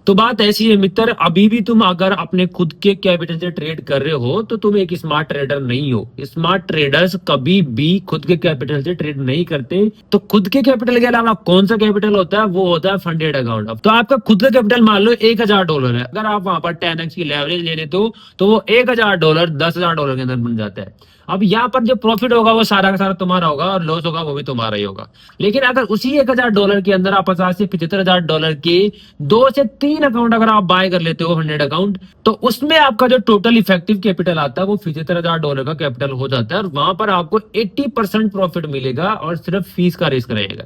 तो बात ऐसी है मित्र, अभी भी तुम अगर अपने खुद के कैपिटल से ट्रेड कर रहे हो तो तुम एक स्मार्ट ट्रेडर नहीं हो। स्मार्ट ट्रेडर्स कभी भी खुद के कैपिटल से ट्रेड नहीं करते। तो खुद के कैपिटल के अलावा कौन सा कैपिटल होता है, वो होता है फंडेड अकाउंट। अब तो आपका खुद का कैपिटल मान लो $1000 है, अगर आप वहां पर 10x की लेवरेज ले लेते हो तो वो $1000 $10,000 के अंदर बन जाता है। अब यहाँ पर जो प्रॉफिट होगा वो सारा का सारा तुम्हारा होगा और लॉस होगा वो भी तुम्हारा ही होगा। लेकिन अगर उसी $1000 के अंदर आप 50 से $75,000 के 2 से 3 अकाउंट अगर आप बाय कर लेते हो, 100 अकाउंट, तो उसमें आपका जो टोटल इफेक्टिव कैपिटल आता है वो $75,000 का कैपिटल हो जाता है और वहां पर आपको 80% प्रॉफिट मिलेगा और सिर्फ फीस का रिस्क रहेगा।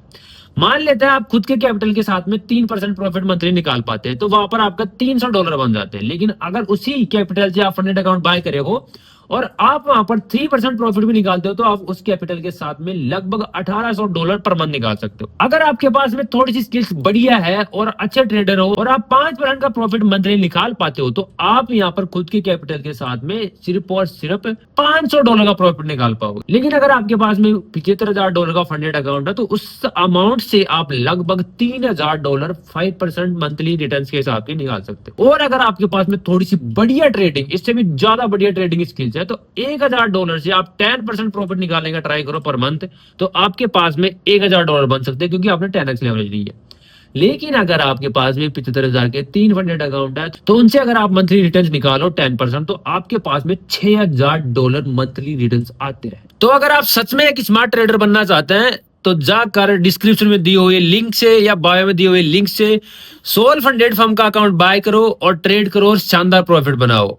मान लेते हैं आप खुद के कैपिटल के साथ में 3% प्रॉफिट मंथली निकाल पाते हैं तो वहां पर आपका $300 बन जाते हैं। लेकिन अगर उसी कैपिटल से आप फंडेड अकाउंट बाय करे हो और आप वहां पर 3% प्रॉफिट भी निकालते हो तो आप उस कैपिटल के साथ में लगभग $1800 पर मंथ निकाल सकते हो। अगर आपके पास में थोड़ी सी स्किल्स बढ़िया है और अच्छे ट्रेडर हो और आप 5% का प्रॉफिट मंथली निकाल पाते हो तो आप यहाँ पर खुद के कैपिटल के साथ में सिर्फ और सिर्फ $500 का प्रॉफिट निकाल पाओगे। लेकिन अगर आपके पास में $75,000 का फंडेड अकाउंट है तो उस अमाउंट से आप लगभग $3000 5% मंथली रिटर्न के हिसाब से निकाल सकते हो। और अगर आपके पास में थोड़ी सी बढ़िया ट्रेडिंग, इससे भी ज्यादा बढ़िया ट्रेडिंग स्किल्स है, तो $1000 से आप 10% प्रॉफिट निकालने का ट्राई करो पर मंथ, तो आपके पास में $1000 बन सकते हैं क्योंकि आपने 10x लेवरेज ली है। लेकिन अगर आपके पास में 75,000 के 3 फंडेड अकाउंट है तो उनसे अगर आप मंथली रिटर्न निकालो 10%, तो आपके पास में $6000 मंथली रिटर्न आते हैं। तो अगर आप सच में एक स्मार्ट ट्रेडर बनना चाहते हैं तो जाकर डिस्क्रिप्शन में दिए हुए लिंक से या बायो में दिए हुए लिंक से सोल फंडेड फर्म का अकाउंट बाय करो और ट्रेड करो और शानदार प्रॉफिट बनाओ।